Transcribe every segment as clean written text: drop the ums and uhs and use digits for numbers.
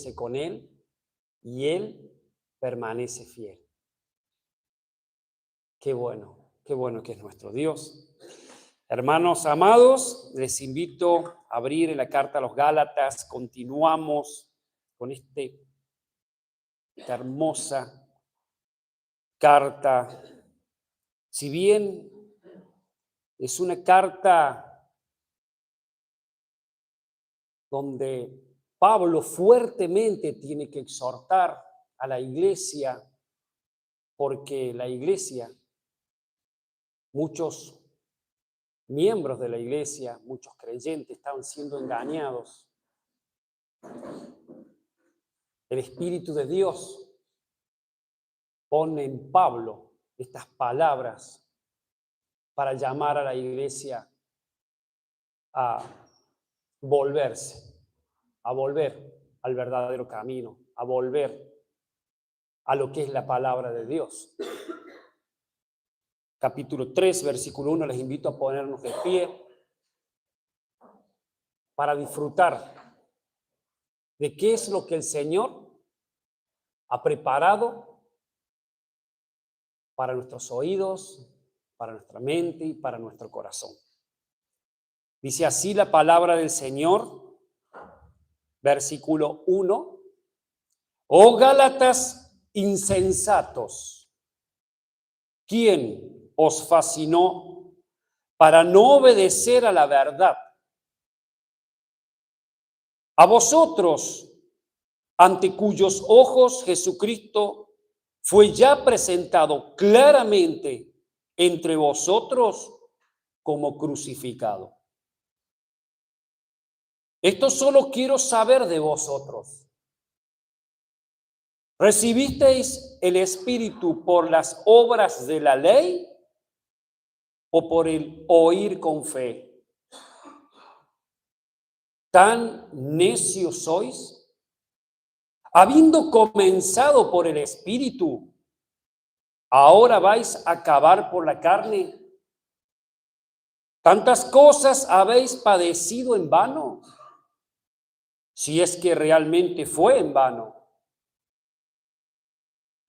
permanece con Él y Él permanece fiel. Qué bueno que es nuestro Dios. Hermanos amados, les invito a abrir en la carta a los Gálatas. Continuamos con esta hermosa carta. Si bien es una carta donde Pablo fuertemente tiene que exhortar a la iglesia, porque la iglesia, muchos miembros de la iglesia, muchos creyentes estaban siendo engañados. El Espíritu de Dios pone en Pablo estas palabras para llamar a la iglesia a volverse, a volver al verdadero camino, a volver a lo que es la palabra de Dios. Capítulo 3, versículo 1, les invito a ponernos de pie para disfrutar de qué es lo que el Señor ha preparado para nuestros oídos, para nuestra mente y para nuestro corazón. Dice así la palabra del Señor, versículo 1. Oh Gálatas insensatos, ¿quién os fascinó para no obedecer a la verdad? A vosotros, ante cuyos ojos Jesucristo fue ya presentado claramente entre vosotros como crucificado. Esto solo quiero saber de vosotros. ¿Recibisteis el Espíritu por las obras de la ley o por el oír con fe? ¿Tan necios sois? Habiendo comenzado por el Espíritu, ¿ahora vais a acabar por la carne? ¿Tantas cosas habéis padecido en vano? Si es que realmente fue en vano.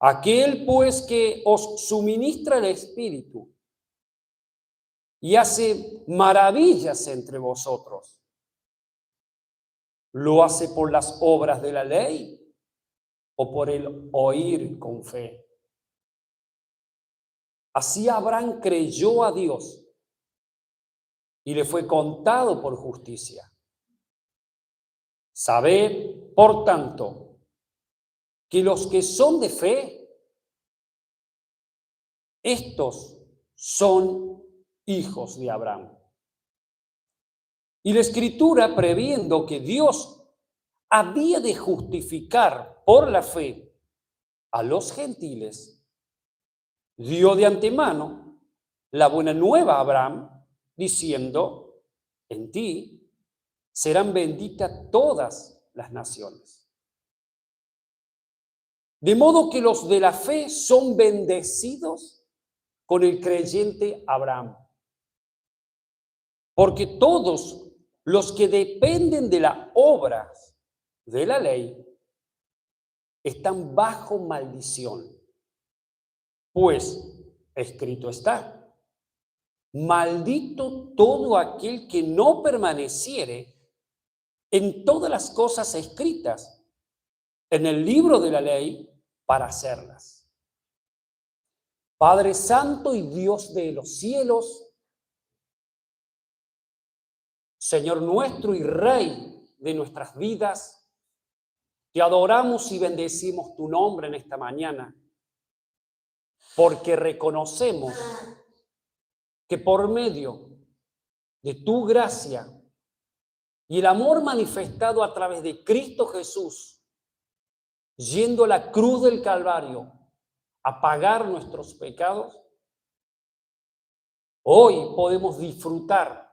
Aquel pues que os suministra el Espíritu y hace maravillas entre vosotros, ¿lo hace por las obras de la ley o por el oír con fe? Así Abraham creyó a Dios y le fue contado por justicia. Sabed, por tanto, que los que son de fe, estos son hijos de Abraham. Y la Escritura, previendo que Dios había de justificar por la fe a los gentiles, dio de antemano la buena nueva a Abraham, diciendo, en ti serán benditas todas las naciones. De modo que los de la fe son bendecidos con el creyente Abraham. Porque todos los que dependen de las obras de la ley están bajo maldición. Pues escrito está, maldito todo aquel que no permaneciere en todas las cosas escritas en el libro de la ley para hacerlas. Padre Santo y Dios de los cielos, Señor nuestro y Rey de nuestras vidas, te adoramos y bendecimos tu nombre en esta mañana, porque reconocemos que por medio de tu gracia y el amor manifestado a través de Cristo Jesús, yendo a la cruz del Calvario a pagar nuestros pecados, hoy podemos disfrutar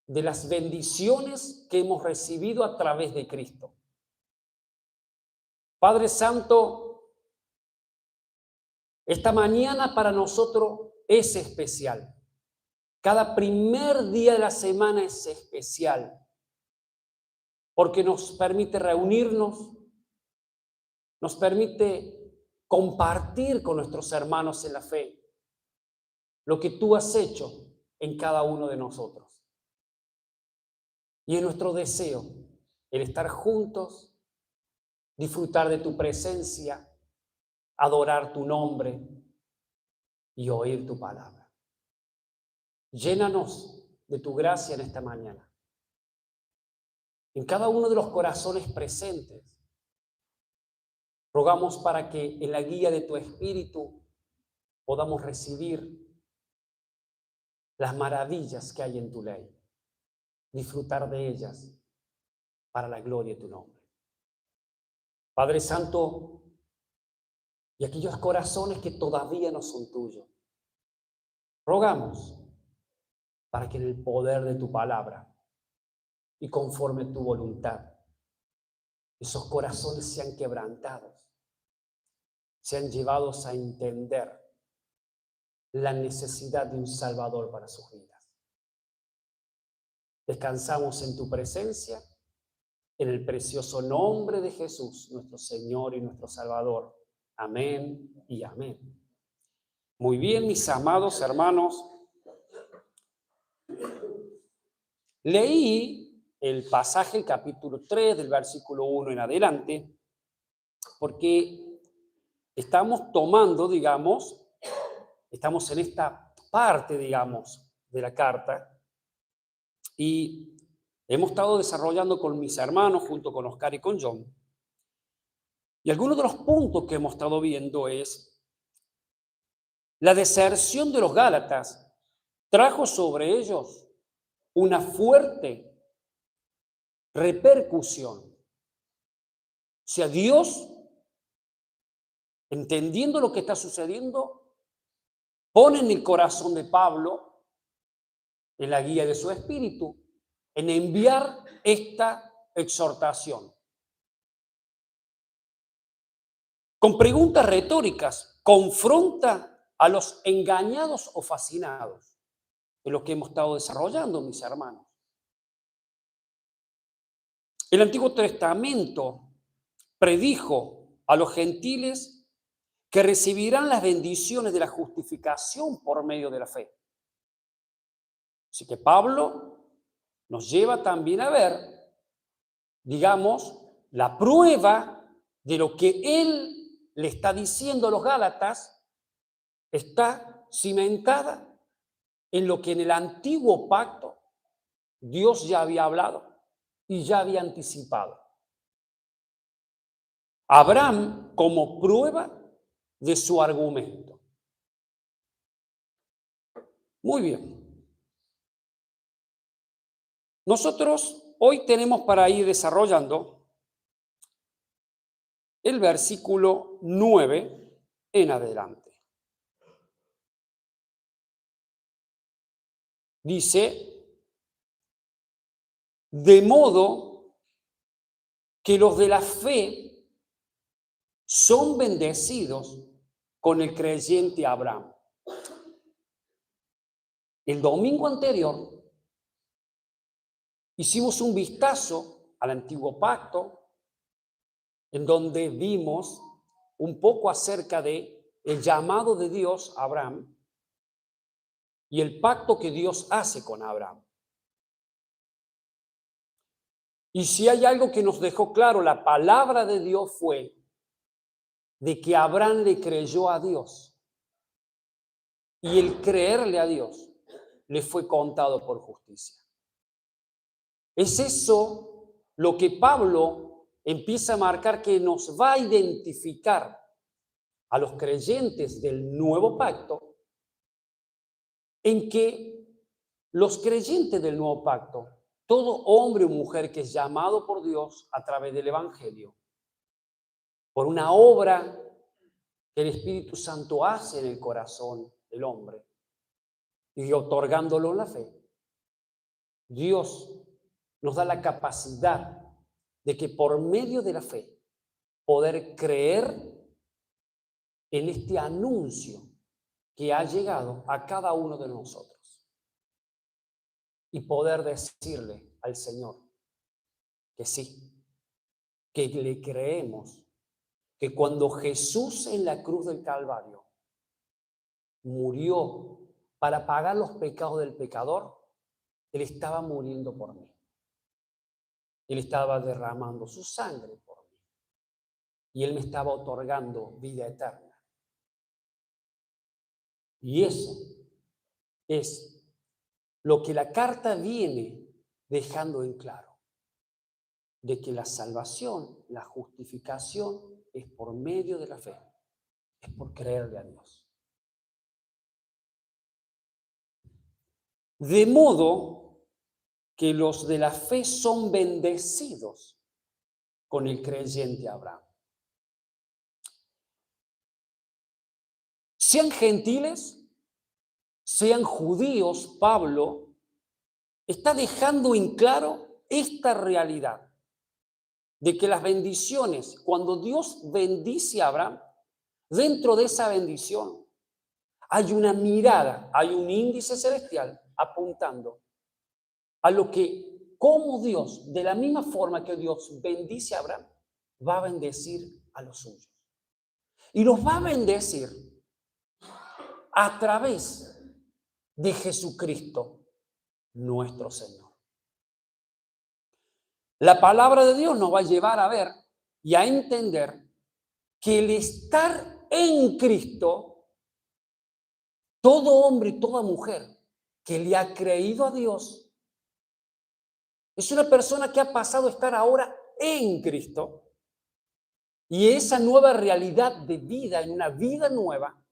de las bendiciones que hemos recibido a través de Cristo. Padre Santo, esta mañana para nosotros es especial. Cada primer día de la semana es especial, porque nos permite reunirnos, nos permite compartir con nuestros hermanos en la fe lo que tú has hecho en cada uno de nosotros. Y es nuestro deseo el estar juntos, disfrutar de tu presencia, adorar tu nombre y oír tu palabra. Llénanos de tu gracia en esta mañana. En cada uno de los corazones presentes, rogamos para que en la guía de tu Espíritu podamos recibir las maravillas que hay en tu ley, disfrutar de ellas para la gloria de tu nombre. Padre Santo, y aquellos corazones que todavía no son tuyos, rogamos para que en el poder de tu palabra y conforme tu voluntad, esos corazones sean quebrantados, sean llevados a entender la necesidad de un Salvador para sus vidas. Descansamos en tu presencia, en el precioso nombre de Jesús, nuestro Señor y nuestro Salvador. Amén y amén. Muy bien, mis amados hermanos. Leí el pasaje, el capítulo 3, del versículo 1 en adelante, porque estamos tomando, digamos, estamos en esta parte, digamos, de la carta, y hemos estado desarrollando con mis hermanos, junto con Oscar y con John, y algunos de los puntos que hemos estado viendo es la deserción de los Gálatas trajo sobre ellos una fuerte repercusión. O sea, Dios, entendiendo lo que está sucediendo, pone en el corazón de Pablo, en la guía de su espíritu, en enviar esta exhortación. Con preguntas retóricas, confronta a los engañados o fascinados, de lo que hemos estado desarrollando, mis hermanos. El Antiguo Testamento predijo a los gentiles que recibirán las bendiciones de la justificación por medio de la fe. Así que Pablo nos lleva también a ver, digamos, la prueba de lo que él le está diciendo a los Gálatas está cimentada en lo que en el antiguo pacto Dios ya había hablado y ya había anticipado. Abraham como prueba de su argumento. Muy bien. Nosotros hoy tenemos para ir desarrollando el versículo 9 en adelante. Dice, de modo que los de la fe son bendecidos con el creyente Abraham. El domingo anterior hicimos un vistazo al antiguo pacto, en donde vimos un poco acerca de el llamado de Dios a Abraham y el pacto que Dios hace con Abraham. Y si hay algo que nos dejó claro, la palabra de Dios fue de que Abraham le creyó a Dios. Y el creerle a Dios le fue contado por justicia. Es eso lo que Pablo empieza a marcar, que nos va a identificar a los creyentes del nuevo pacto, en que los creyentes del nuevo pacto, todo hombre o mujer que es llamado por Dios a través del Evangelio, por una obra que el Espíritu Santo hace en el corazón del hombre y otorgándolo la fe, Dios nos da la capacidad de que por medio de la fe poder creer en este anuncio que ha llegado a cada uno de nosotros y poder decirle al Señor que sí, que le creemos que cuando Jesús en la cruz del Calvario murió para pagar los pecados del pecador, Él estaba muriendo por mí. Él estaba derramando su sangre por mí. Y Él me estaba otorgando vida eterna. Y eso es lo que la carta viene dejando en claro. De que la salvación, la justificación es por medio de la fe. Es por creerle a Dios. De modo que los de la fe son bendecidos con el creyente Abraham. Sean gentiles, sean judíos, Pablo está dejando en claro esta realidad de que las bendiciones, cuando Dios bendice a Abraham, dentro de esa bendición hay una mirada, hay un índice celestial apuntando a lo que, como Dios, de la misma forma que Dios bendice a Abraham, va a bendecir a los suyos. Y los va a bendecir a través de Jesucristo, nuestro Señor. La palabra de Dios nos va a llevar a ver y a entender que el estar en Cristo, todo hombre y toda mujer que le ha creído a Dios, es una persona que ha pasado a estar ahora en Cristo. Y esa nueva realidad de vida, en una vida nueva,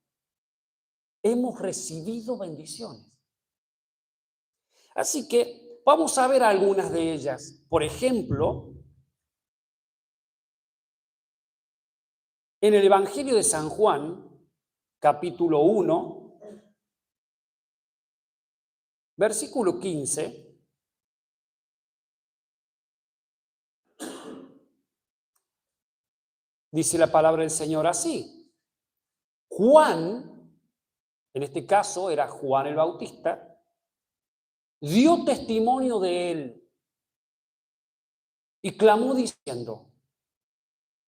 hemos recibido bendiciones. Así que vamos a ver algunas de ellas. Por ejemplo, en el Evangelio de San Juan, capítulo 1, versículo 15, dice la palabra del Señor así. Juan, en este caso era Juan el Bautista, dio testimonio de él y clamó diciendo: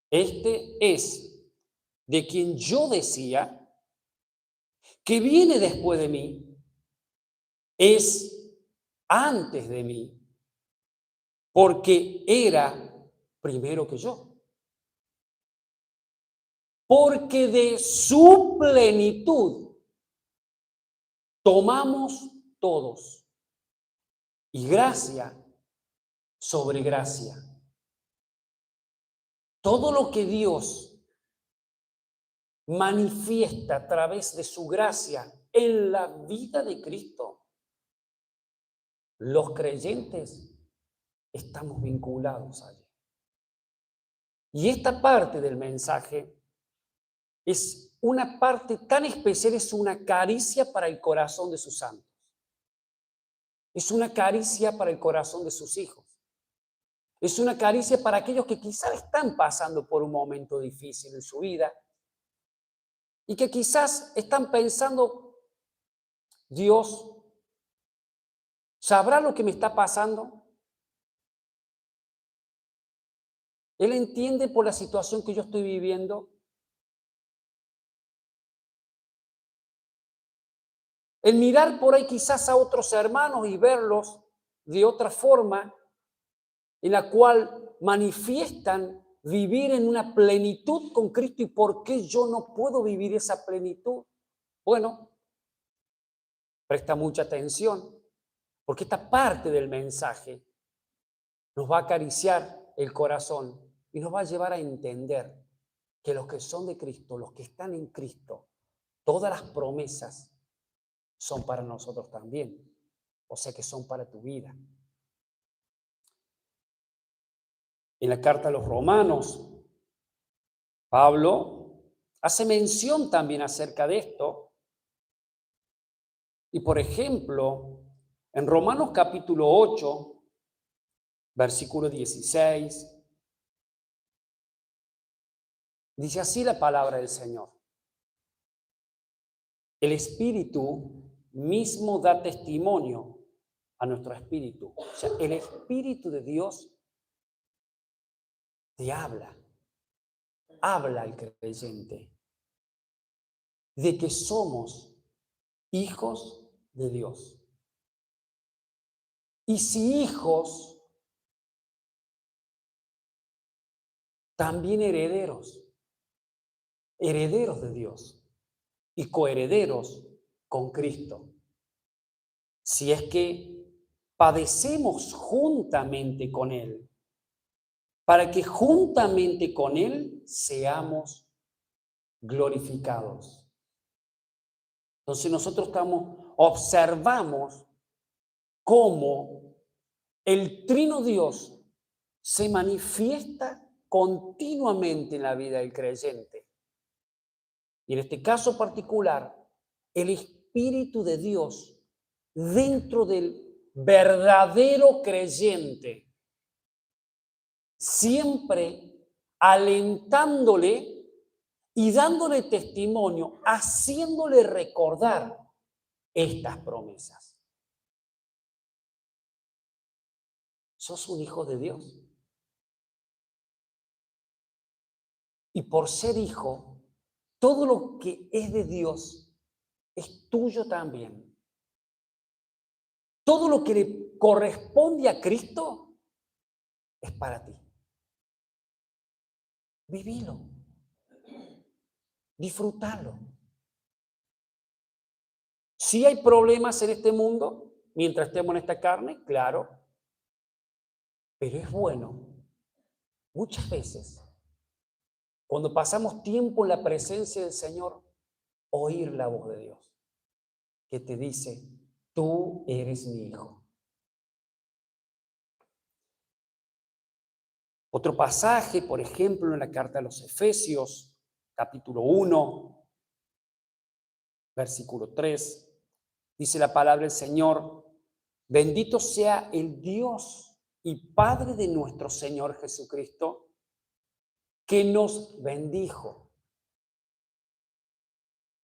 este es de quien yo decía que viene después de mí, es antes de mí, porque era primero que yo. Porque de su plenitud tomamos todos, y gracia sobre gracia. Todo lo que Dios manifiesta a través de su gracia en la vida de Cristo, los creyentes estamos vinculados a él. Y esta parte del mensaje es una parte tan especial, es una caricia para el corazón de sus santos. Es una caricia para el corazón de sus hijos. Es una caricia para aquellos que quizás están pasando por un momento difícil en su vida y que quizás están pensando: Dios, ¿sabrá lo que me está pasando? ¿Él entiende por la situación que yo estoy viviendo? El mirar por ahí quizás a otros hermanos y verlos de otra forma, en la cual manifiestan vivir en una plenitud con Cristo. ¿Y por qué yo no puedo vivir esa plenitud? Bueno, presta mucha atención, porque esta parte del mensaje nos va a acariciar el corazón y nos va a llevar a entender que los que son de Cristo, los que están en Cristo, todas las promesas son para nosotros también. O sea que son para tu vida. En la carta a los Romanos, Pablo hace mención también acerca de esto. Y por ejemplo, en Romanos capítulo 8, versículo 16, dice así la palabra del Señor: el Espíritu mismo da testimonio a nuestro espíritu. O sea, el Espíritu de Dios te habla al creyente de que somos hijos de Dios. Y si hijos, también herederos, herederos de Dios y coherederos con Cristo. Si es que padecemos juntamente con Él, para que juntamente con Él seamos glorificados. Entonces nosotros observamos cómo el Trino Dios se manifiesta continuamente en la vida del creyente. Y en este caso particular, el Espíritu de Dios dentro del verdadero creyente, siempre alentándole y dándole testimonio, haciéndole recordar estas promesas. ¿Sos un hijo de Dios? Y por ser hijo, todo lo que es de Dios es tuyo también. Todo lo que le corresponde a Cristo es para ti. Vivilo. Disfrútalo. Si hay problemas en este mundo, mientras estemos en esta carne, claro, pero es bueno, muchas veces, cuando pasamos tiempo en la presencia del Señor, oír la voz de Dios, que te dice, tú eres mi hijo. Otro pasaje, por ejemplo, en la carta a los Efesios, capítulo 1, versículo 3, dice la palabra del Señor, bendito sea el Dios y Padre de nuestro Señor Jesucristo, que nos bendijo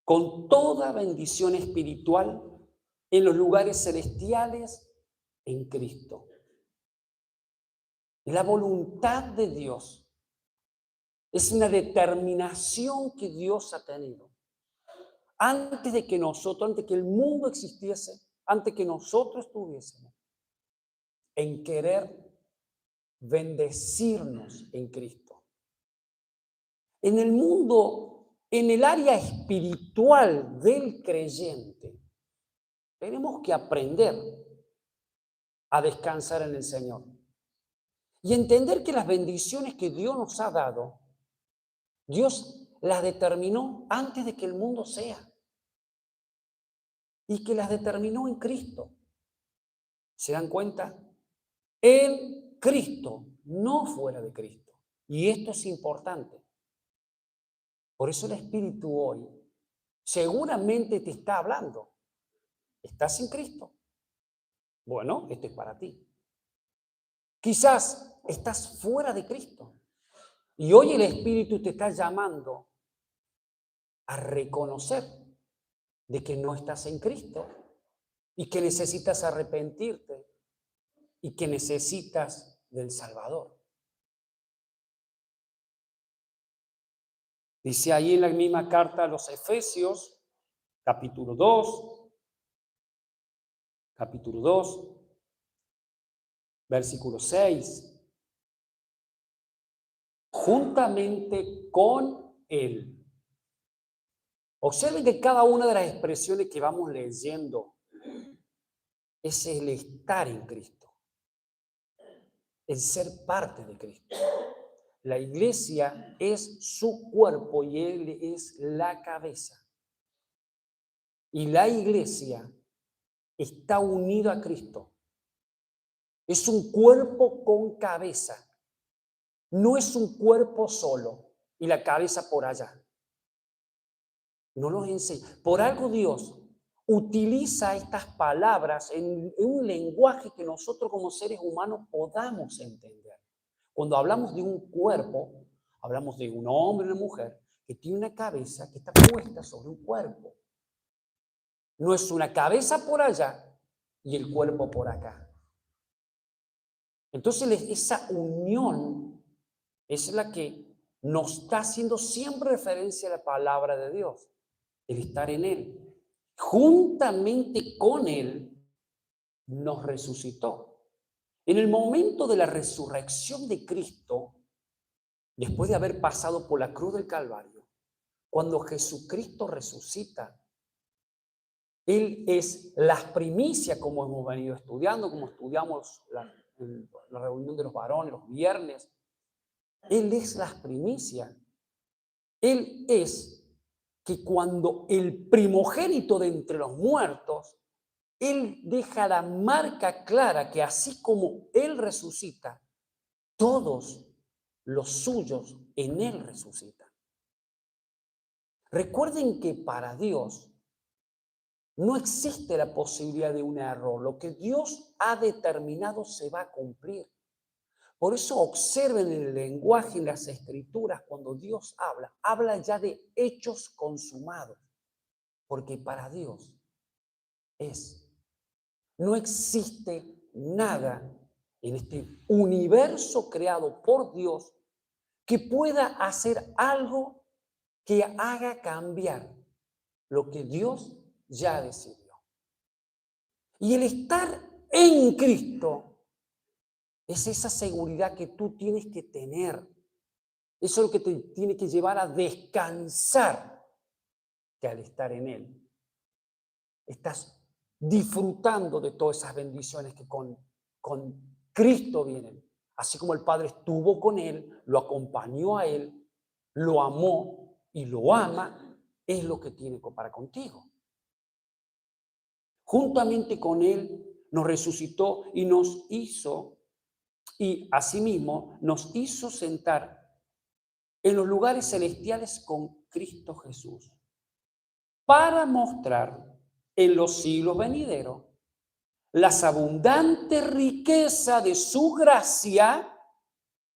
con toda bendición espiritual en los lugares celestiales en Cristo. La voluntad de Dios es una determinación que Dios ha tenido. Antes de que el mundo existiese, antes que nosotros estuviésemos, en querer bendecirnos en Cristo. En el mundo, en el área espiritual del creyente, tenemos que aprender a descansar en el Señor y entender que las bendiciones que Dios nos ha dado, Dios las determinó antes de que el mundo sea y que las determinó en Cristo. ¿Se dan cuenta? En Cristo, no fuera de Cristo. Y esto es importante. Por eso el Espíritu hoy seguramente te está hablando. ¿Estás en Cristo? Bueno, esto es para ti. Quizás estás fuera de Cristo. Y hoy el Espíritu te está llamando a reconocer de que no estás en Cristo y que necesitas arrepentirte y que necesitas del Salvador. Dice ahí en la misma carta a los Efesios, capítulo 2, versículo 6. Juntamente con Él. Observen que cada una de las expresiones que vamos leyendo es el estar en Cristo, el ser parte de Cristo. La iglesia es su cuerpo y Él es la cabeza. Y la iglesia está unida a Cristo. Es un cuerpo con cabeza. No es un cuerpo solo y la cabeza por allá. No nos enseña. Por algo Dios utiliza estas palabras en un lenguaje que nosotros como seres humanos podamos entender. Cuando hablamos de un cuerpo, hablamos de un hombre y una mujer que tiene una cabeza que está puesta sobre un cuerpo. No es una cabeza por allá y el cuerpo por acá. Entonces esa unión es la que nos está haciendo siempre referencia a la palabra de Dios, el estar en Él. Juntamente con Él nos resucitó. En el momento de la resurrección de Cristo, después de haber pasado por la cruz del Calvario, cuando Jesucristo resucita, Él es las primicias, como hemos venido estudiando, como estudiamos en la reunión de los varones los viernes. Él es las primicias. Él es que cuando el primogénito de entre los muertos, Él deja la marca clara que así como Él resucita, todos los suyos en Él resucitan. Recuerden que para Dios no existe la posibilidad de un error. Lo que Dios ha determinado se va a cumplir. Por eso observen el lenguaje en las Escrituras cuando Dios habla ya de hechos consumados, porque para Dios no existe nada en este universo creado por Dios que pueda hacer algo que haga cambiar lo que Dios ya decidió. Y el estar en Cristo es esa seguridad que tú tienes que tener. Eso es lo que te tiene que llevar a descansar, que al estar en Él estás disfrutando de todas esas bendiciones que con Cristo vienen. Así como el Padre estuvo con Él, lo acompañó a Él, lo amó y lo ama, es lo que tiene para contigo. Juntamente con Él nos resucitó y nos hizo, y asimismo nos hizo sentar en los lugares celestiales con Cristo Jesús, para mostrar en los siglos venideros las abundantes riquezas de su gracia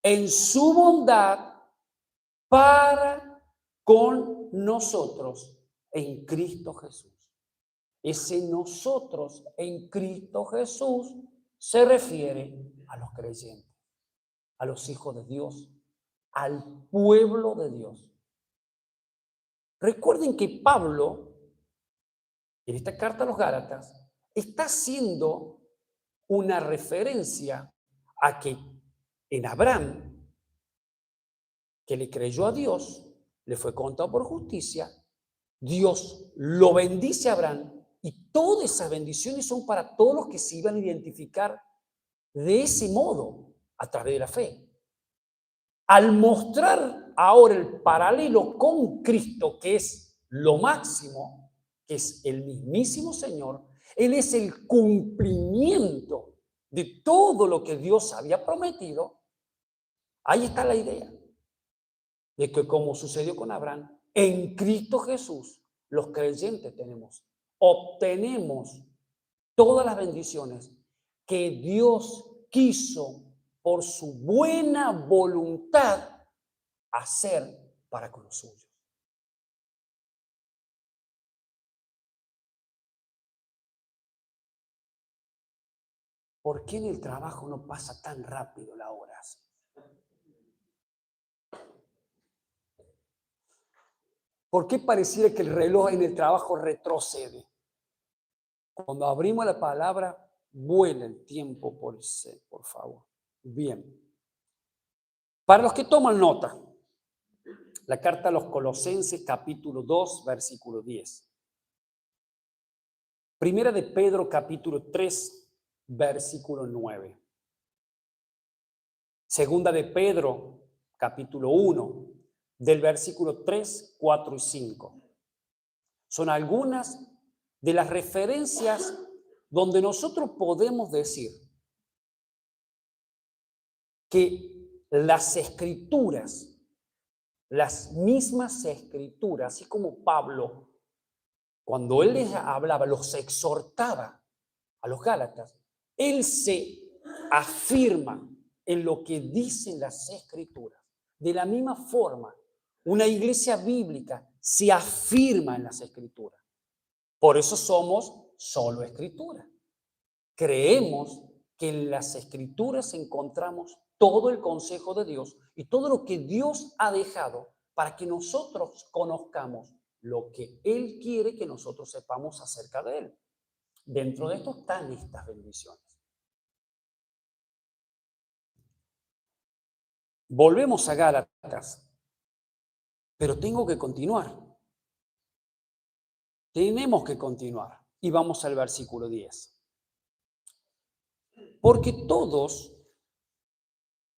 en su bondad para con nosotros en Cristo Jesús. Ese nosotros en Cristo Jesús se refiere a los creyentes, a los hijos de Dios, al pueblo de Dios. Recuerden que Pablo, en esta carta a los Gálatas, está haciendo una referencia a que en Abraham, que le creyó a Dios, le fue contado por justicia, Dios lo bendice a Abraham y todas esas bendiciones son para todos los que se iban a identificar de ese modo a través de la fe. Al mostrar ahora el paralelo con Cristo, que es lo máximo, que es el mismísimo Señor, Él es el cumplimiento de todo lo que Dios había prometido. Ahí está la idea de que, como sucedió con Abraham, en Cristo Jesús, los creyentes obtenemos todas las bendiciones que Dios quiso por su buena voluntad hacer para con los suyos. ¿Por qué en el trabajo no pasa tan rápido la hora? ¿Por qué pareciera que el reloj en el trabajo retrocede? Cuando abrimos la palabra, vuela el tiempo por favor. Bien. Para los que toman nota, la carta a los Colosenses, capítulo 2, versículo 10. Primera de Pedro, capítulo 3, versículo 9. Segunda de Pedro, capítulo 1, del versículo 3, 4 y 5. Son algunas de las referencias donde nosotros podemos decir que las escrituras, las mismas escrituras, así como Pablo, cuando él les hablaba, los exhortaba a los Gálatas, él se afirma en lo que dicen las escrituras. De la misma forma, una iglesia bíblica se afirma en las escrituras. Por eso somos solo escritura. Creemos que en las escrituras encontramos todo el consejo de Dios y todo lo que Dios ha dejado para que nosotros conozcamos lo que Él quiere que nosotros sepamos acerca de Él. Dentro de esto están estas bendiciones. Volvemos a Gálatas, pero tengo que continuar. Tenemos que continuar. Y vamos al versículo 10. Porque todos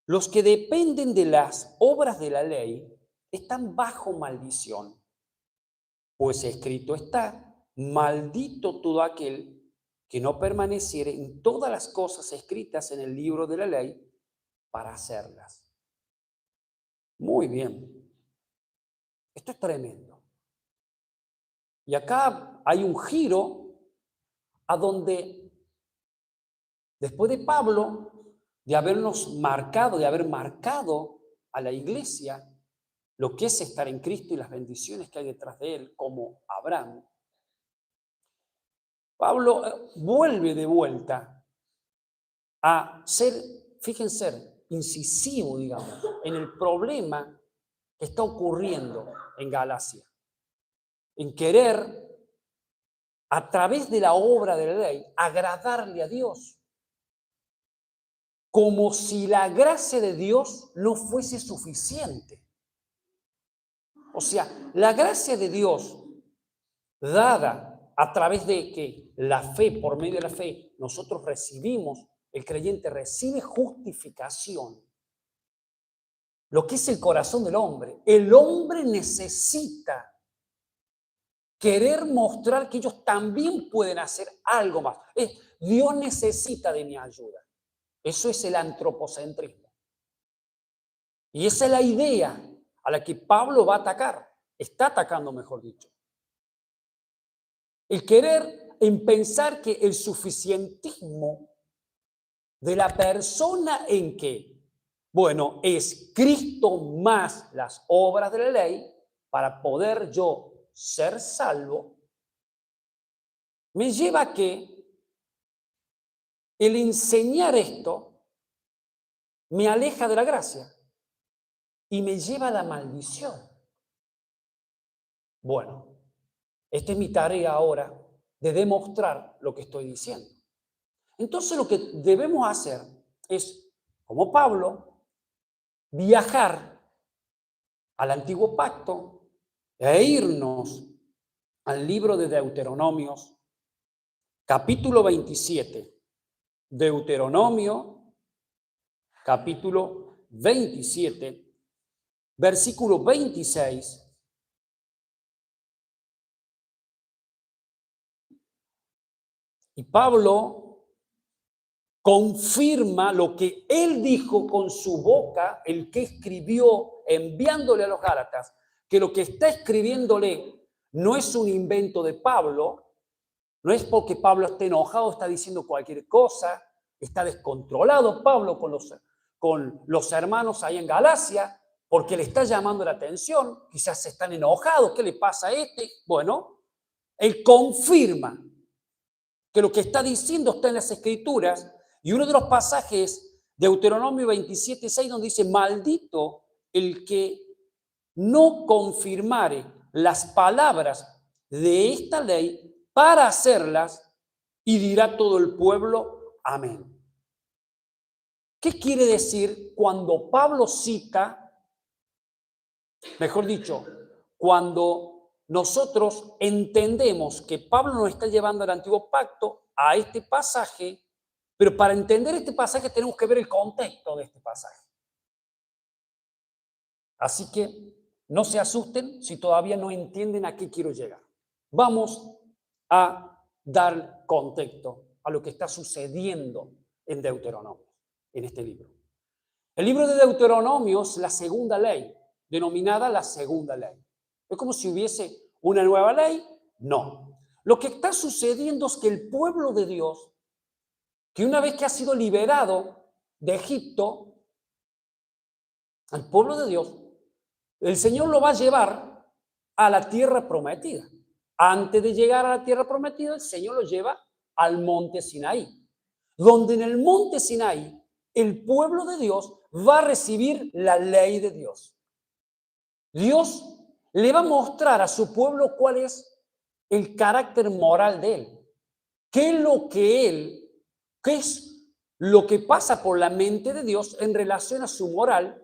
los que dependen de las obras de la ley están bajo maldición. Pues escrito está, maldito todo aquel que no permaneciere en todas las cosas escritas en el libro de la ley para hacerlas. Muy bien. Esto es tremendo. Y acá hay un giro a donde, después de Pablo, de habernos marcado, de haber marcado a la iglesia lo que es estar en Cristo y las bendiciones que hay detrás de él, como Abraham, Pablo vuelve de vuelta a ser, fíjense, incisivo, digamos, en el problema que está ocurriendo en Galacia, en querer, a través de la obra de la ley, agradarle a Dios, como si la gracia de Dios no fuese suficiente. O sea, la gracia de Dios dada a través de que la fe, por medio de la fe, nosotros recibimos, el creyente recibe justificación. Lo que es el corazón del hombre. El hombre necesita querer mostrar que ellos también pueden hacer algo más. Dios necesita de mi ayuda. Eso es el antropocentrismo. Y esa es la idea a la que Pablo va a atacar. Está atacando, mejor dicho. El querer en pensar que el suficientismo de la persona en que, bueno, es Cristo más las obras de la ley para poder yo ser salvo, me lleva a que el enseñar esto me aleja de la gracia y me lleva a la maldición. Bueno, esta es mi tarea ahora de demostrar lo que estoy diciendo. Entonces lo que debemos hacer es, como Pablo, viajar al antiguo pacto e irnos al libro de Deuteronomios, capítulo 27. Deuteronomio, capítulo 27, versículo 26. Y Pablo confirma lo que él dijo con su boca, el que escribió enviándole a los Gálatas, que lo que está escribiéndole no es un invento de Pablo, no es porque Pablo esté enojado, está diciendo cualquier cosa, está descontrolado Pablo con los hermanos ahí en Galacia, porque le está llamando la atención, quizás están enojados, ¿qué le pasa a este? Bueno, él confirma que lo que está diciendo está en las Escrituras, y uno de los pasajes, Deuteronomio 27:6, donde dice, maldito el que no confirmare las palabras de esta ley para hacerlas, y dirá todo el pueblo, amén. ¿Qué quiere decir cuando Pablo cita, mejor dicho, cuando nosotros entendemos que Pablo nos está llevando al antiguo pacto a este pasaje, pero para entender este pasaje tenemos que ver el contexto de este pasaje? Así que no se asusten si todavía no entienden a qué quiero llegar. Vamos a dar contexto a lo que está sucediendo en Deuteronomio, en este libro. El libro de Deuteronomio es la segunda ley, denominada la segunda ley. ¿Es como si hubiese una nueva ley? No. Lo que está sucediendo es que el pueblo de Dios, que una vez que ha sido liberado de Egipto, al pueblo de Dios, el Señor lo va a llevar a la tierra prometida. Antes de llegar a la tierra prometida, el Señor lo lleva al monte Sinaí, donde en el monte Sinaí el pueblo de Dios va a recibir la ley de Dios. Dios le va a mostrar a su pueblo cuál es el carácter moral de él. ¿Qué es lo que pasa por la mente de Dios en relación a su moral?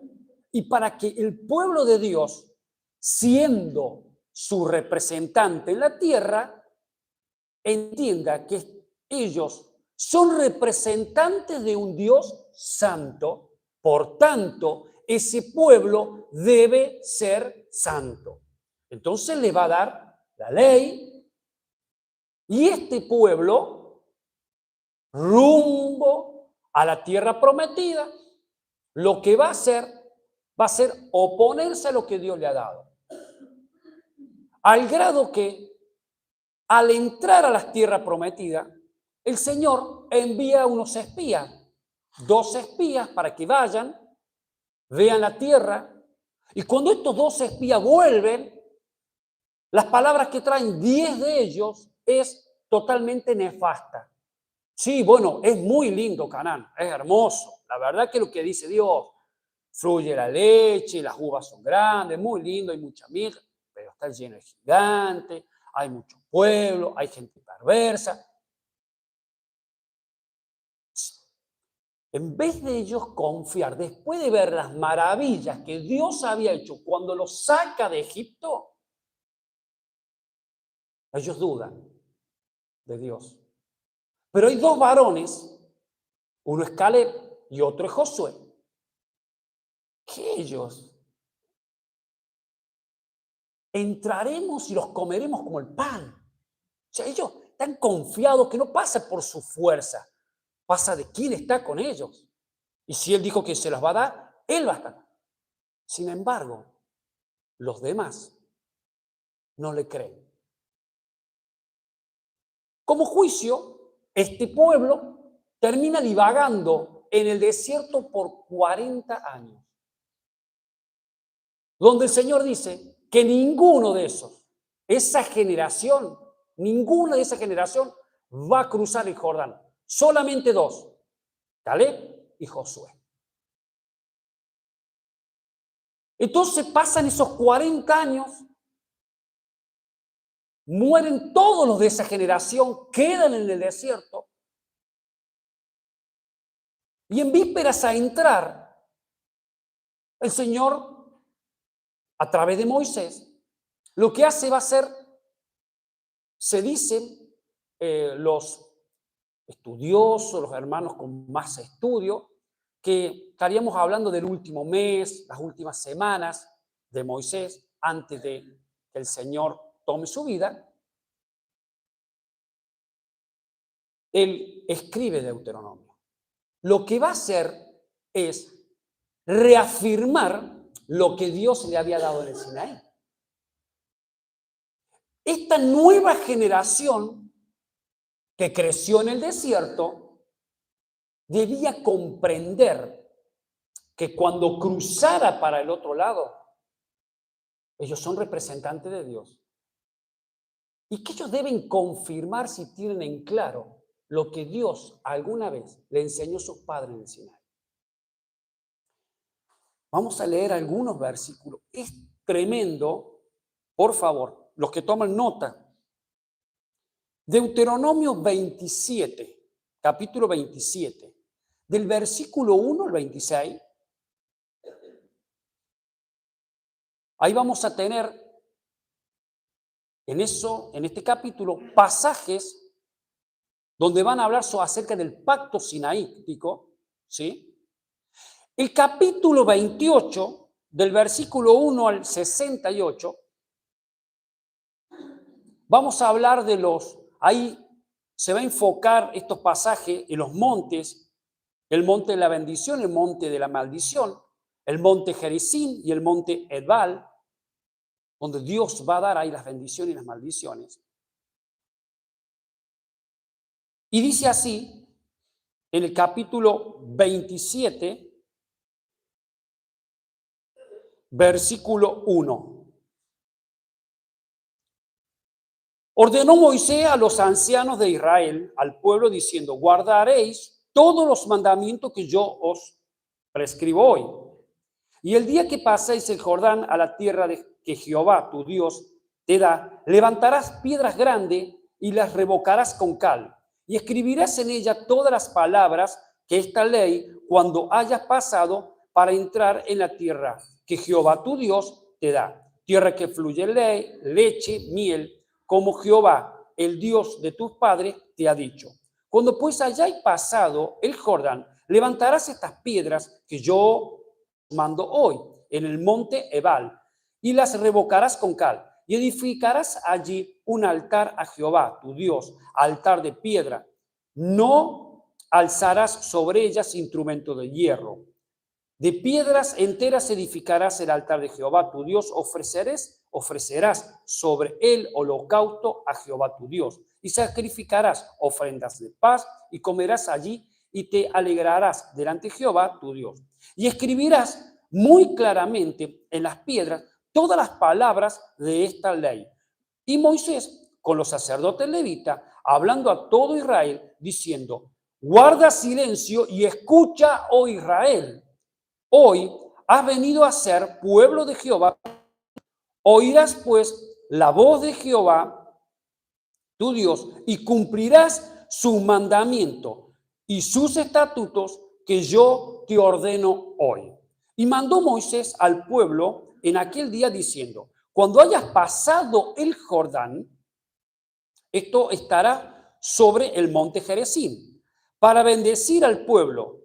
Y para que el pueblo de Dios, siendo su representante en la tierra, entienda que ellos son representantes de un Dios santo, por tanto, ese pueblo debe ser santo. Entonces le va a dar la ley y este pueblo, rumbo a la tierra prometida, lo que va a ser oponerse a lo que Dios le ha dado. Al grado que al entrar a la tierra prometida, el Señor envía unos espías, 2 espías para que vayan, vean la tierra, y cuando estos 2 espías vuelven, las palabras que traen 10 de ellos es totalmente nefasta. Sí, bueno, es muy lindo Canaán, es hermoso. La verdad que lo que dice Dios, fluye la leche, las uvas son grandes, muy lindo, hay mucha miel, pero está lleno de gigantes, hay mucho pueblo, hay gente perversa. En vez de ellos confiar, después de ver las maravillas que Dios había hecho cuando los saca de Egipto, ellos dudan de Dios. Pero hay 2 varones, uno es Caleb y otro es Josué, que ellos entraremos y los comeremos como el pan. O sea, ellos están confiados que no pasa por su fuerza, pasa de quién está con ellos. Y si Él dijo que se las va a dar, Él va a estar. Sin embargo, los demás no le creen. Como juicio, este pueblo termina divagando en el desierto por 40 años, donde el Señor dice que ninguno de esos, ninguna de esa generación va a cruzar el Jordán. Solamente 2, Caleb y Josué. Entonces pasan esos 40 años, mueren todos los de esa generación, quedan en el desierto. Y en vísperas a entrar, el Señor, a través de Moisés, lo que hace va a ser, se dicen los estudiosos, los hermanos con más estudio, que estaríamos hablando del último mes, las últimas semanas de Moisés, antes de que el Señor tome su vida. Él escribe Deuteronomio. Lo que va a hacer es reafirmar lo que Dios le había dado en el Sinaí. Esta nueva generación que creció en el desierto debía comprender que cuando cruzara para el otro lado, ellos son representantes de Dios. Y que ellos deben confirmar si tienen en claro lo que Dios alguna vez le enseñó a sus padres en el Sinaí. Vamos a leer algunos versículos. Es tremendo, por favor, los que toman nota. Deuteronomio 27, capítulo 27, del versículo 1 al 26. Ahí vamos a tener en este capítulo, pasajes donde van a hablar acerca del pacto sinaítico, ¿sí? El capítulo 28, del versículo 1 al 68, vamos a hablar ahí se va a enfocar estos pasajes en los montes, el monte de la bendición, el monte de la maldición, el monte Gerizim y el monte Ebal, donde Dios va a dar ahí las bendiciones y las maldiciones. Y dice así, en el capítulo 27, versículo 1. Ordenó Moisés a los ancianos de Israel, al pueblo, diciendo: guardaréis todos los mandamientos que yo os prescribo hoy. Y el día que paséis el Jordán a la tierra que Jehová, tu Dios, te da, levantarás piedras grandes y las revocarás con cal. Y escribirás en ella todas las palabras que esta ley, cuando hayas pasado para entrar en la tierra que Jehová, tu Dios, te da. Tierra que fluye leche, miel, como Jehová, el Dios de tus padres, te ha dicho. Cuando pues hayáis pasado el Jordán, levantarás estas piedras que yo mando hoy en el monte Ebal y las revocarás con cal y edificarás allí un altar a Jehová, tu Dios, altar de piedra. No alzarás sobre ellas instrumento de hierro. De piedras enteras edificarás el altar de Jehová, tu Dios, ofrecerás sobre él holocausto a Jehová, tu Dios, y sacrificarás ofrendas de paz y comerás allí y te alegrarás delante de Jehová, tu Dios. Y escribirás muy claramente en las piedras todas las palabras de esta ley. Y Moisés, con los sacerdotes levitas, hablando a todo Israel, diciendo, guarda silencio y escucha, oh Israel. Hoy has venido a ser pueblo de Jehová. Oirás pues la voz de Jehová, tu Dios, y cumplirás su mandamiento y sus estatutos que yo te ordeno hoy. Y mandó Moisés al pueblo en aquel día diciendo, cuando hayas pasado el Jordán, esto estará sobre el monte Gerizim, para bendecir al pueblo.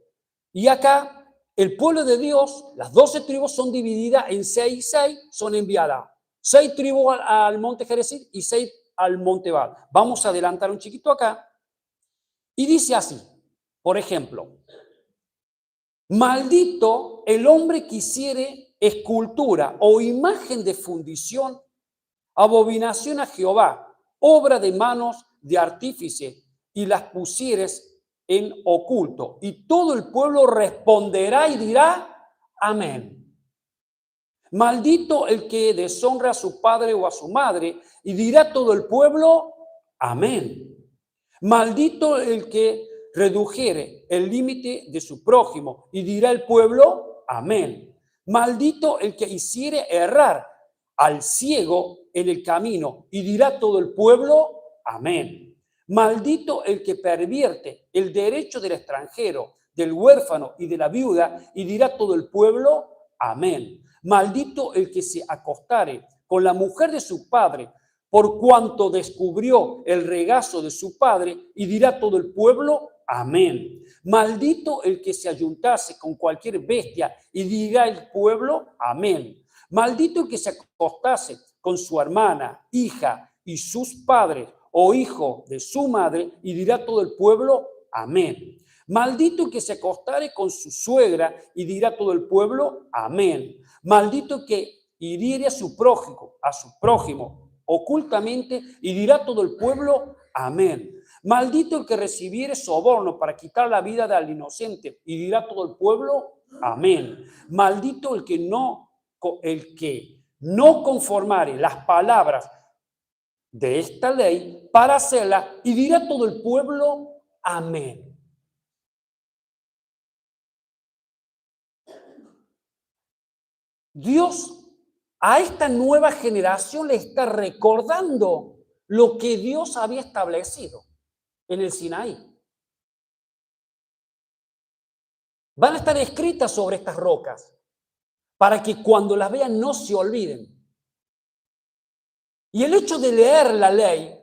Y acá el pueblo de Dios, las 12 tribus son divididas en 6 son enviadas. 6 tribus al monte Gerizim y 6 al monte Ebal. Vamos a adelantar un chiquito acá. Y dice así, por ejemplo, maldito el hombre que hiciere escultura o imagen de fundición, abominación a Jehová, obra de manos de artífice, y las pusieres en oculto. Y todo el pueblo responderá y dirá, amén. Maldito el que deshonra a su padre o a su madre, y dirá todo el pueblo, amén. Maldito el que redujere el límite de su prójimo, y dirá el pueblo, amén. Maldito el que hiciere errar al ciego en el camino, y dirá todo el pueblo, amén. Maldito el que pervierte el derecho del extranjero, del huérfano y de la viuda, y dirá todo el pueblo, amén. Maldito el que se acostare con la mujer de su padre, por cuanto descubrió el regazo de su padre, y dirá todo el pueblo, amén. Maldito el que se ayuntase con cualquier bestia, y dirá el pueblo, amén. Maldito el que se acostase con su hermana, hija y sus padres, o hijo de su madre, y dirá todo el pueblo, amén. Maldito el que se acostare con su suegra, y dirá todo el pueblo, amén. Maldito el que hiriere a su prójimo ocultamente, y dirá todo el pueblo, amén. Maldito el que recibiere soborno para quitar la vida del inocente, y dirá todo el pueblo, amén. Maldito el que no conformare las palabras de esta ley para hacerla, y dirá todo el pueblo, amén. Dios a esta nueva generación le está recordando lo que Dios había establecido en el Sinaí. Van a estar escritas sobre estas rocas para que cuando las vean no se olviden. Y el hecho de leer la ley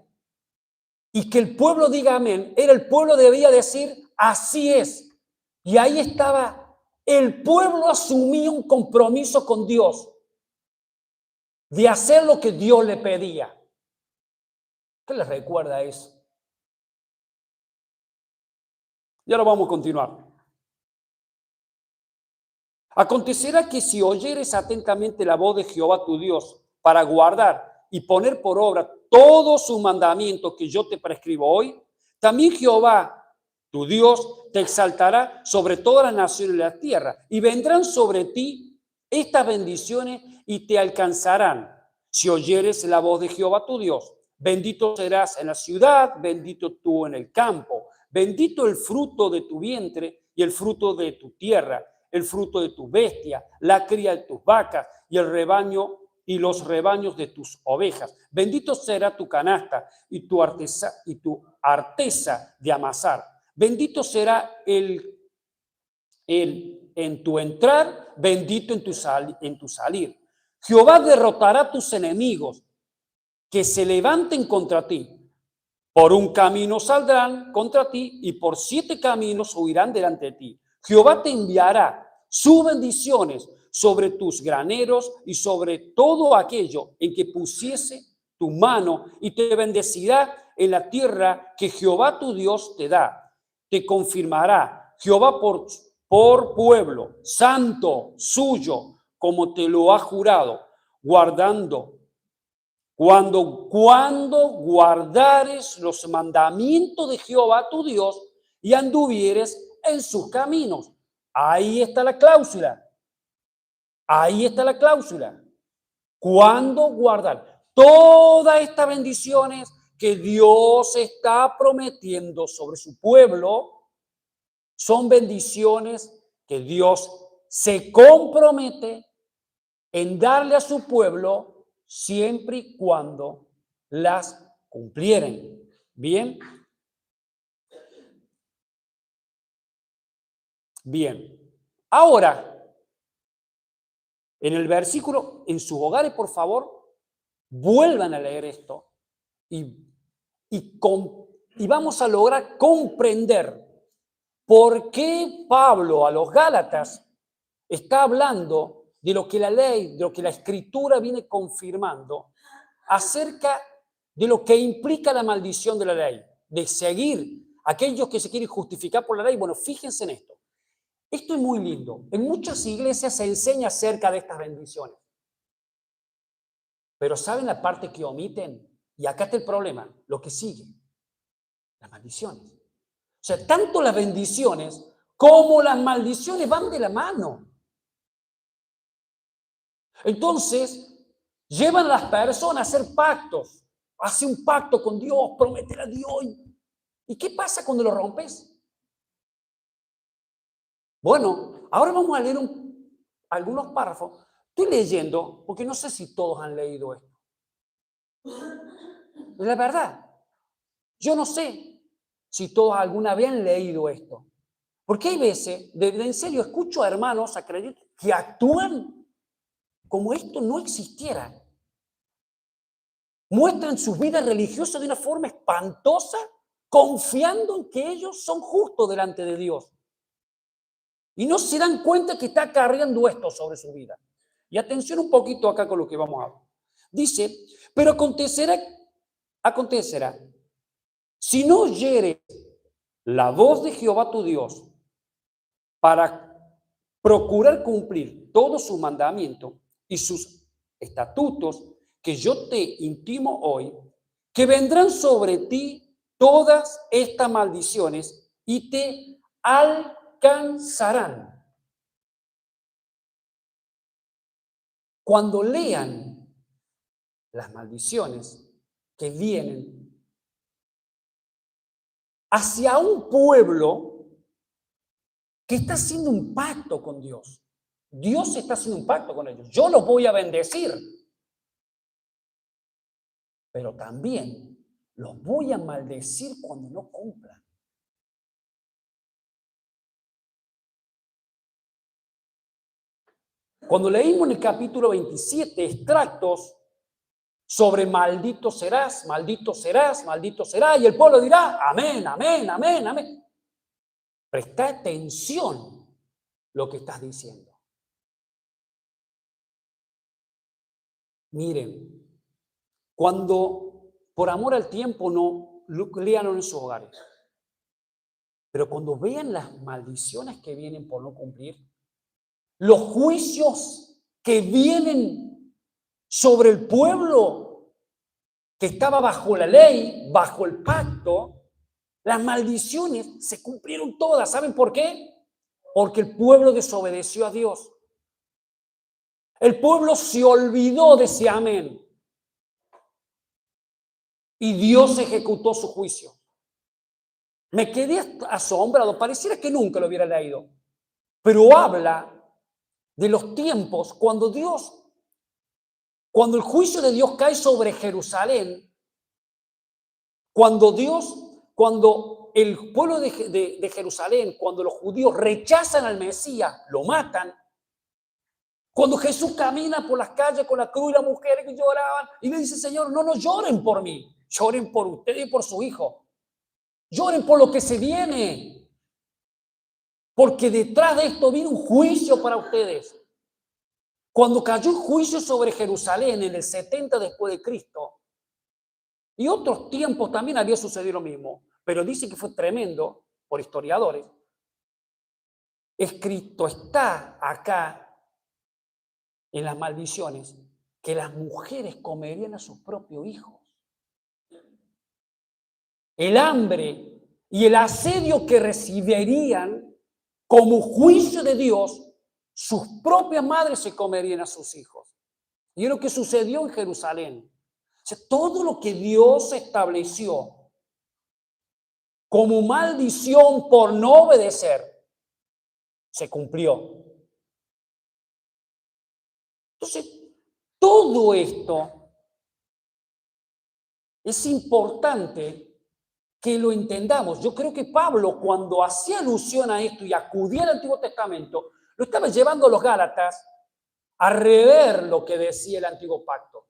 y que el pueblo diga amén, el pueblo debía decir así es. Y ahí estaba, el pueblo asumía un compromiso con Dios de hacer lo que Dios le pedía. ¿Qué les recuerda eso? Y ahora vamos a continuar. Acontecerá que si oyeres atentamente la voz de Jehová tu Dios para guardar y poner por obra todos sus mandamientos que yo te prescribo hoy, también Jehová, tu Dios, te exaltará sobre todas las naciones de la tierra, y vendrán sobre ti estas bendiciones y te alcanzarán. Si oyeres la voz de Jehová tu Dios, bendito serás en la ciudad, bendito tú en el campo. Bendito el fruto de tu vientre y el fruto de tu tierra, el fruto de tu bestia, la cría de tus vacas y el rebaño y los rebaños de tus ovejas. Bendito será tu canasta y tu arteza de amasar. Bendito será el en tu entrar, bendito en tu salir. Jehová derrotará a tus enemigos que se levanten contra ti. Por un camino saldrán contra ti y por 7 caminos huirán delante de ti. Jehová te enviará sus bendiciones sobre tus graneros y sobre todo aquello en que pusiese tu mano, y te bendecirá en la tierra que Jehová tu Dios te da. Te confirmará Jehová por pueblo santo suyo, como te lo ha jurado, cuando guardares los mandamientos de Jehová tu Dios y anduvieres en sus caminos. Ahí está la cláusula. Ahí está la cláusula. Cuando guardar todas estas bendiciones que Dios está prometiendo sobre su pueblo, son bendiciones que Dios se compromete en darle a su pueblo siempre y cuando las cumplieren. Bien. Bien. Ahora, en el versículo, en sus hogares, por favor, vuelvan a leer esto y vamos a lograr comprender por qué Pablo a los Gálatas está hablando de lo que la ley, de lo que la Escritura viene confirmando acerca de lo que implica la maldición de la ley, de seguir aquellos que se quieren justificar por la ley. Bueno, fíjense en esto. Esto es muy lindo. En muchas iglesias se enseña acerca de estas bendiciones. Pero ¿saben la parte que omiten? Y acá está el problema, lo que sigue. Las maldiciones. O sea, tanto las bendiciones como las maldiciones van de la mano. Entonces, llevan a las personas a hacer pactos. Hace un pacto con Dios, promete a Dios. ¿Y qué pasa cuando lo rompes? Bueno, ahora vamos a leer algunos párrafos. Estoy leyendo, porque no sé si todos han leído esto. La verdad, yo no sé si todos alguna vez han leído esto. Porque hay veces, en serio, escucho a hermanos que actúan como esto no existiera. Muestran sus vidas religiosas de una forma espantosa, confiando en que ellos son justos delante de Dios. Y no se dan cuenta que está cargando esto sobre su vida. Y atención un poquito acá con lo que vamos a hablar. Dice, pero acontecerá, si no oyeres la voz de Jehová tu Dios para procurar cumplir todos sus mandamientos y sus estatutos que yo te intimo hoy, que vendrán sobre ti todas estas maldiciones y te alcanzarán. Cuando lean las maldiciones que vienen hacia un pueblo que está haciendo un pacto con Dios. Dios está haciendo un pacto con ellos. Yo los voy a bendecir. Pero también los voy a maldecir cuando no cumplan. Cuando leímos en el capítulo 27 extractos sobre maldito serás, maldito serás, maldito será, y el pueblo dirá, amén, amén, amén, amén. Presta atención lo que estás diciendo. Miren, cuando por amor al tiempo no leanlo en sus hogares, pero cuando vean las maldiciones que vienen por no cumplir, los juicios que vienen sobre el pueblo que estaba bajo la ley, bajo el pacto, las maldiciones se cumplieron todas. ¿Saben por qué? Porque el pueblo desobedeció a Dios. El pueblo se olvidó de ese amén. Y Dios ejecutó su juicio. Me quedé asombrado, pareciera que nunca lo hubiera leído, pero habla de los tiempos cuando cuando el juicio de Dios cae sobre Jerusalén, cuando el pueblo de Jerusalén, cuando los judíos rechazan al Mesías, lo matan, cuando Jesús camina por las calles con la cruz y las mujeres que lloraban, y le dice, Señor, no lloren por mí, lloren por ustedes y por su hijo, lloren por lo que se viene, porque detrás de esto viene un juicio para ustedes. Cuando cayó el juicio sobre Jerusalén en el 70 después de Cristo, y otros tiempos también había sucedido lo mismo, pero dice que fue tremendo por historiadores. Escrito está acá en las maldiciones que las mujeres comerían a sus propios hijos. El hambre y el asedio que recibirían como juicio de Dios, sus propias madres se comerían a sus hijos. Y es lo que sucedió en Jerusalén. O sea, todo lo que Dios estableció como maldición por no obedecer, se cumplió. Entonces, todo esto es importante que lo entendamos. Yo creo que Pablo, cuando hacía alusión a esto y acudía al Antiguo Testamento, lo estaba llevando a los Gálatas a rever lo que decía el Antiguo Pacto,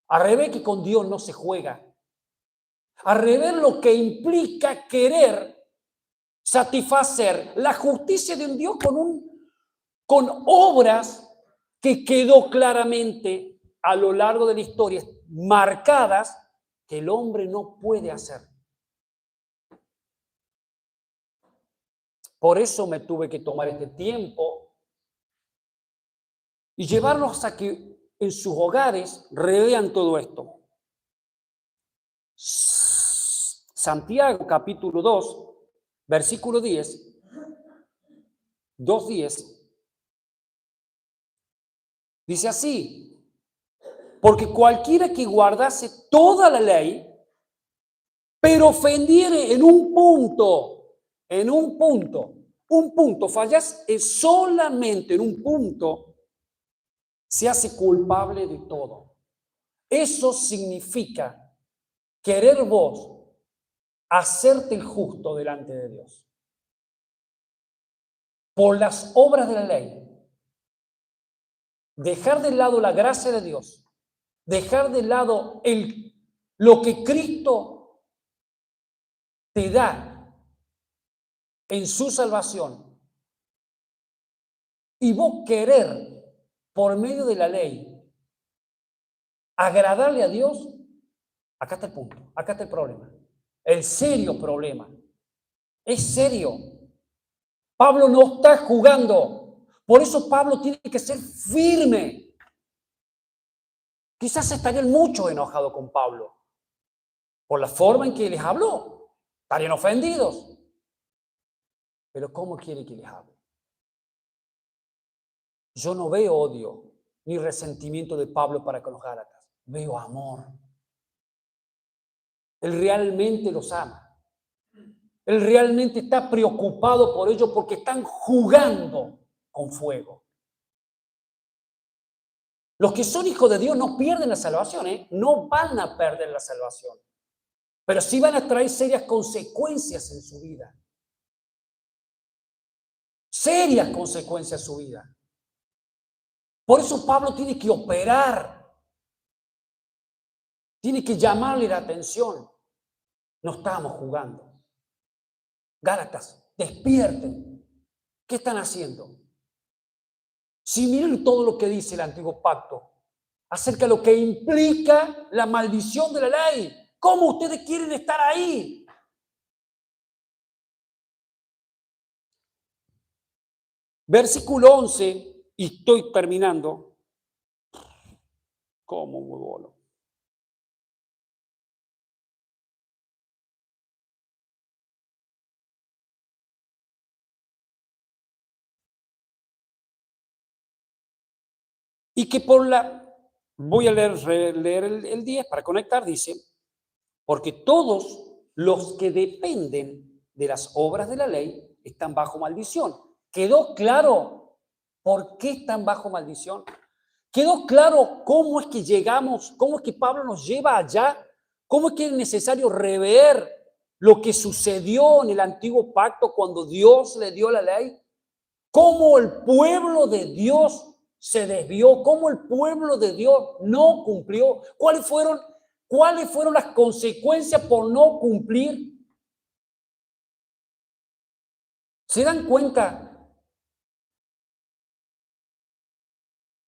a rever que con Dios no se juega, a rever lo que implica querer satisfacer la justicia de un Dios con obras que quedó claramente a lo largo de la historia marcadas que el hombre no puede hacer. Por eso me tuve que tomar este tiempo y llevarlos a que en sus hogares revean todo esto. Santiago capítulo 2, versículo 10, 2:10, dice así: porque cualquiera que guardase toda la ley, pero ofendiere en un punto, fallas solamente en un punto, se hace culpable de todo. Eso significa querer vos hacerte el justo delante de Dios por las obras de la ley, dejar de lado la gracia de Dios, dejar de lado lo que Cristo te da en su salvación, y vos querer por medio de la ley agradarle a Dios. Acá está el punto, acá está el problema, el serio problema. Es serio. Pablo no está jugando. Por eso Pablo tiene que ser firme. Quizás estarían mucho enojados con Pablo por la forma en que les habló. Estarían ofendidos. Pero ¿cómo quiere que les hable? Yo no veo odio ni resentimiento de Pablo para con los Gálatas. Veo amor. Él realmente los ama. Él realmente está preocupado por ellos porque están jugando con fuego. Los que son hijos de Dios no pierden la salvación, no van a perder la salvación, pero sí van a traer serias consecuencias en su vida. Serias consecuencias en su vida. Por eso Pablo tiene que operar, tiene que llamarle la atención. No estamos jugando. Gálatas, despierten. ¿Qué están haciendo? Si miren todo lo que dice el Antiguo Pacto acerca de lo que implica la maldición de la ley, ¿cómo ustedes quieren estar ahí? Versículo 11, y estoy terminando. ¿Cómo muy bolo? Y que voy a leer el 10 para conectar, dice, porque todos los que dependen de las obras de la ley están bajo maldición. ¿Quedó claro por qué están bajo maldición? ¿Quedó claro cómo es que llegamos, cómo es que Pablo nos lleva allá? ¿Cómo es que es necesario rever lo que sucedió en el antiguo pacto cuando Dios le dio la ley? ¿Cómo el pueblo de Dios se desvió? ¿Cómo el pueblo de Dios no cumplió? ¿Cuáles fueron las consecuencias por no cumplir? ¿Se dan cuenta?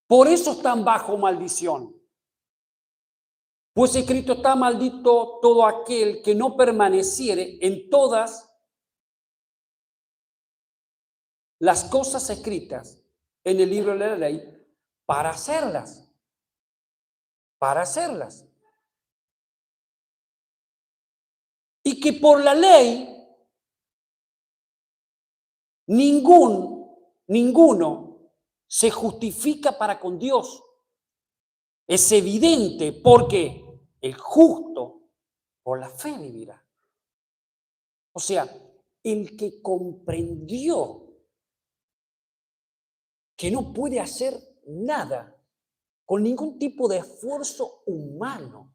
Por eso están bajo maldición. Pues escrito está: maldito todo aquel que no permaneciere en todas las cosas escritas en el libro de la ley para hacerlas. Para hacerlas. Y que por la ley ninguno se justifica para con Dios. Es evidente, porque el justo por la fe vivirá. O sea, el que comprendió que no puede hacer nada con ningún tipo de esfuerzo humano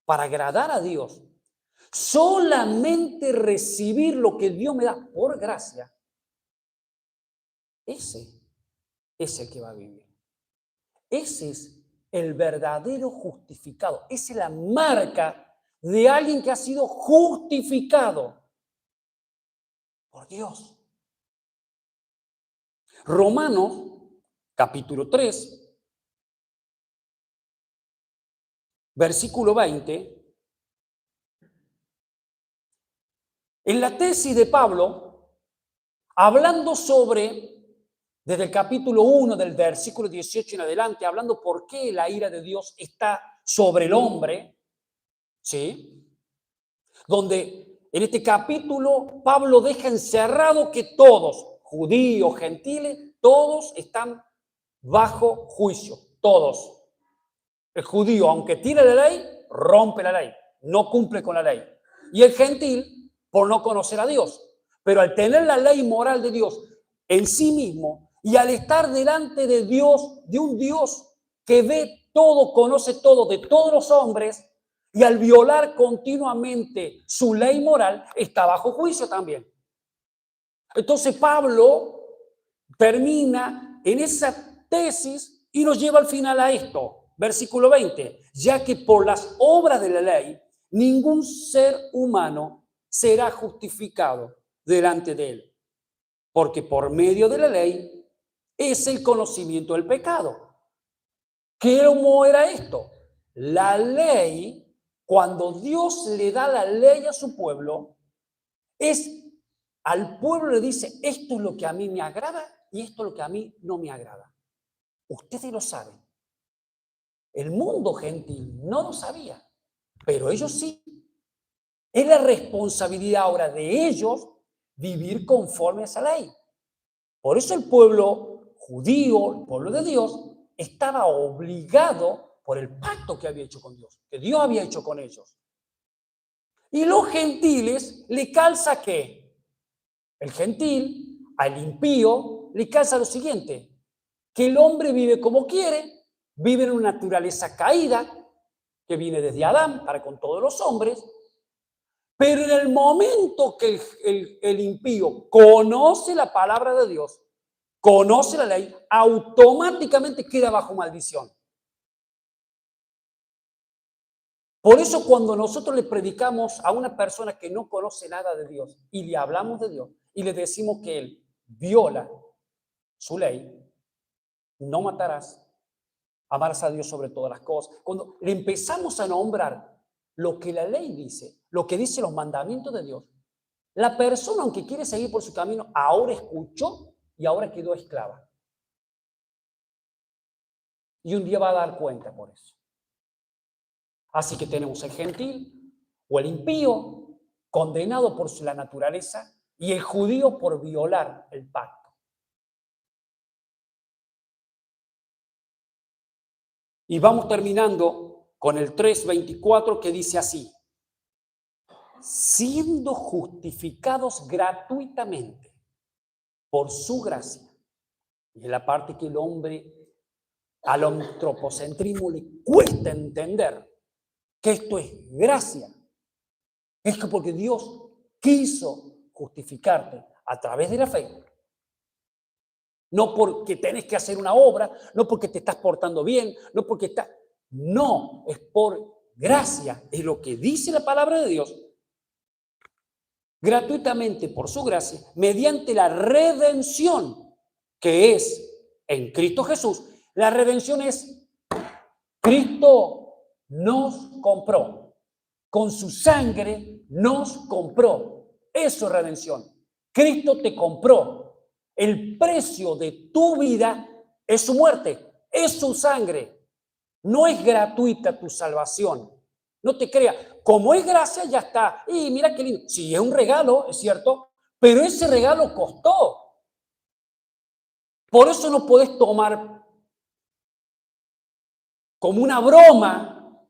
para agradar a Dios, solamente recibir lo que Dios me da por gracia, ese es el que va a vivir. Ese es el verdadero justificado. Esa es la marca de alguien que ha sido justificado por Dios. Romanos, capítulo 3, versículo 20. En la tesis de Pablo, hablando desde el capítulo 1 del versículo 18 en adelante, hablando por qué la ira de Dios está sobre el hombre, ¿sí? Donde en este capítulo Pablo deja encerrado que todos, judíos, gentiles, todos están bajo juicio, todos. El judío, aunque tiene la ley, rompe la ley, no cumple con la ley. Y el gentil, por no conocer a Dios. Pero al tener la ley moral de Dios en sí mismo y al estar delante de Dios, de un Dios que ve todo, conoce todo, de todos los hombres, y al violar continuamente su ley moral, está bajo juicio también. Entonces Pablo termina en esa tesis y nos lleva al final a esto, versículo 20, ya que por las obras de la ley ningún ser humano será justificado delante de él, porque por medio de la ley es el conocimiento del pecado. ¿Cómo era esto? La ley, cuando Dios le da la ley a su pueblo, al pueblo le dice: esto es lo que a mí me agrada y esto es lo que a mí no me agrada. Ustedes lo saben. El mundo gentil no lo sabía, pero ellos sí. Es la responsabilidad ahora de ellos vivir conforme a esa ley. Por eso el pueblo judío, el pueblo de Dios, estaba obligado por el pacto que había hecho con Dios, que Dios había hecho con ellos. Y los gentiles le calza ¿qué? El gentil, al impío, le calza lo siguiente: que el hombre vive como quiere, vive en una naturaleza caída, que viene desde Adán para con todos los hombres, pero en el momento que el impío conoce la palabra de Dios, conoce la ley, automáticamente queda bajo maldición. Por eso cuando nosotros le predicamos a una persona que no conoce nada de Dios y le hablamos de Dios y le decimos que él viola su ley: no matarás, amarás a Dios sobre todas las cosas. Cuando le empezamos a nombrar lo que la ley dice, lo que dicen los mandamientos de Dios, la persona, aunque quiere seguir por su camino, ahora escuchó y ahora quedó esclava. Y un día va a dar cuenta por eso. Así que tenemos el gentil o el impío condenado por la naturaleza y el judío por violar el pacto. Y vamos terminando con el 3:24, que dice así: siendo justificados gratuitamente por su gracia. Y es la parte que el hombre al antropocentrismo le cuesta entender, que esto es gracia. Es que porque Dios quiso justificarte a través de la fe. No porque tenés que hacer una obra, no porque te estás portando bien, no porque estás... No, es por gracia, es lo que dice la palabra de Dios. Gratuitamente por su gracia, mediante la redención que es en Cristo Jesús. La redención es Cristo nos compró. Con su sangre nos compró. Eso es redención. Cristo te compró. El precio de tu vida es su muerte, es su sangre. No es gratuita tu salvación. No te creas. Como es gracia, ya está. Y mira qué lindo. Sí, es un regalo, es cierto, pero ese regalo costó. Por eso no podés tomar como una broma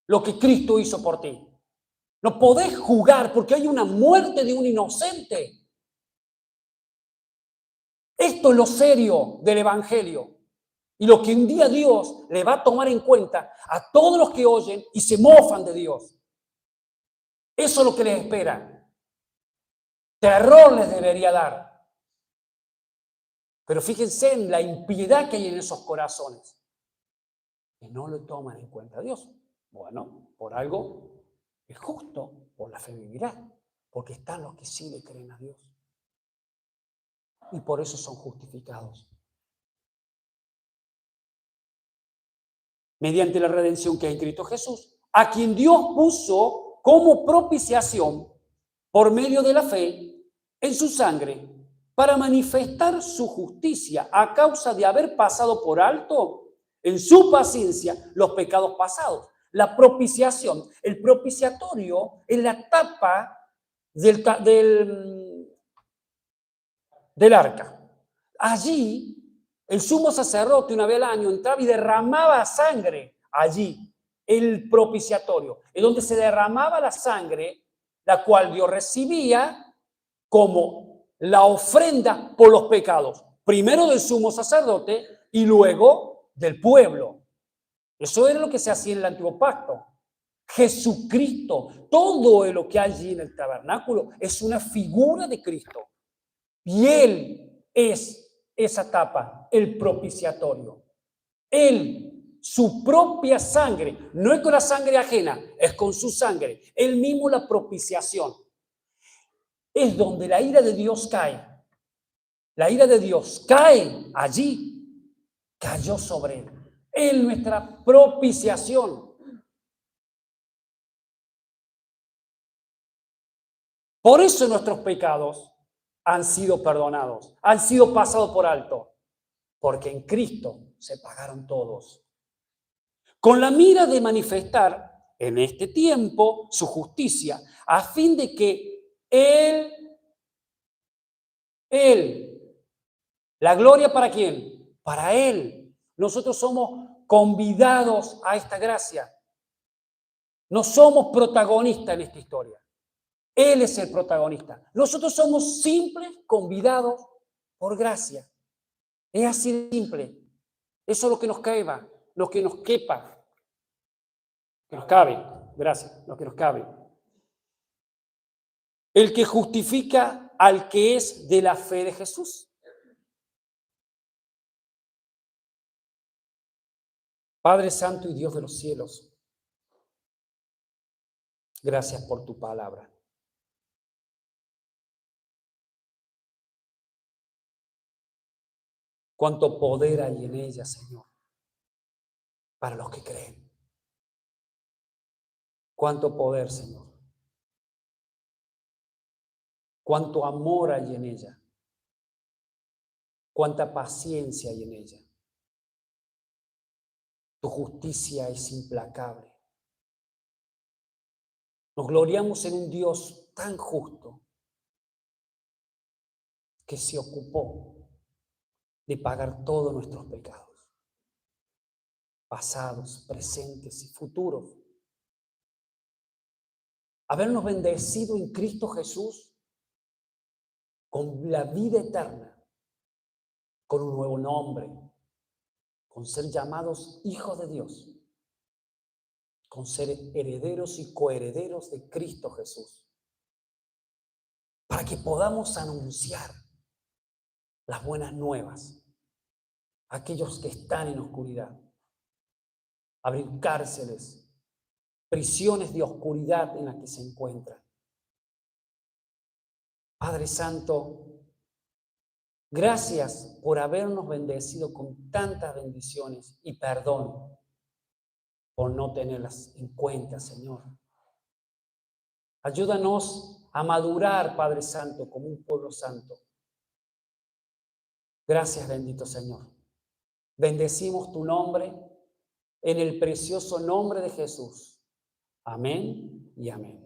lo que Cristo hizo por ti. No podés jugar porque hay una muerte de un inocente. Esto es lo serio del Evangelio y lo que un día Dios le va a tomar en cuenta a todos los que oyen y se mofan de Dios. Eso es lo que les espera. Terror les debería dar. Pero fíjense en la impiedad que hay en esos corazones. Que no lo toman en cuenta a Dios. Bueno, por algo es justo, por la fe vivirá. Porque están los que sí le creen a Dios. Y por eso son justificados. Mediante la redención que hay en Cristo Jesús, a quien Dios puso como propiciación por medio de la fe en su sangre, para manifestar su justicia a causa de haber pasado por alto en su paciencia los pecados pasados. La propiciación, el propiciatorio es la tapa del arca. Allí, el sumo sacerdote una vez al año entraba y derramaba sangre allí, el propiciatorio, en donde se derramaba la sangre, la cual Dios recibía como la ofrenda por los pecados, primero del sumo sacerdote y luego del pueblo. Eso era lo que se hacía en el antiguo pacto. Jesucristo, todo lo que hay allí en el tabernáculo es una figura de Cristo. Y Él es esa tapa, el propiciatorio. Él, su propia sangre, no es con la sangre ajena, es con su sangre. Él mismo la propiciación. Es donde la ira de Dios cae. La ira de Dios cae allí, cayó sobre Él. Él nuestra propiciación. Por eso nuestros pecados han sido perdonados, han sido pasados por alto, porque en Cristo se pagaron todos. Con la mira de manifestar en este tiempo su justicia, a fin de que ¿la gloria para quién? Para Él. Nosotros somos convidados a esta gracia. No somos protagonistas en esta historia. Él es el protagonista. Nosotros somos simples convidados por gracia. Es así de simple. Eso es lo que nos quepa, lo que nos quepa, que nos cabe. Gracias, lo que nos cabe. El que justifica al que es de la fe de Jesús. Padre Santo y Dios de los cielos, gracias por tu palabra. Cuánto poder hay en ella, Señor, para los que creen. Cuánto poder, Señor. Cuánto amor hay en ella. Cuánta paciencia hay en ella. Tu justicia es implacable. Nos gloriamos en un Dios tan justo que se ocupó de pagar todos nuestros pecados, pasados, presentes y futuros. habernos bendecido en Cristo Jesús con la vida eterna, con un nuevo nombre, con ser llamados hijos de Dios, con ser herederos y coherederos de Cristo Jesús, para que podamos anunciar las buenas nuevas a aquellos que están en oscuridad, abrir cárceles, prisiones de oscuridad en las que se encuentran. Padre Santo, gracias por habernos bendecido con tantas bendiciones y perdón por no tenerlas en cuenta, Señor. Ayúdanos a madurar, Padre Santo, como un pueblo santo. Gracias, bendito Señor. Bendecimos tu nombre en el precioso nombre de Jesús. Amén y amén.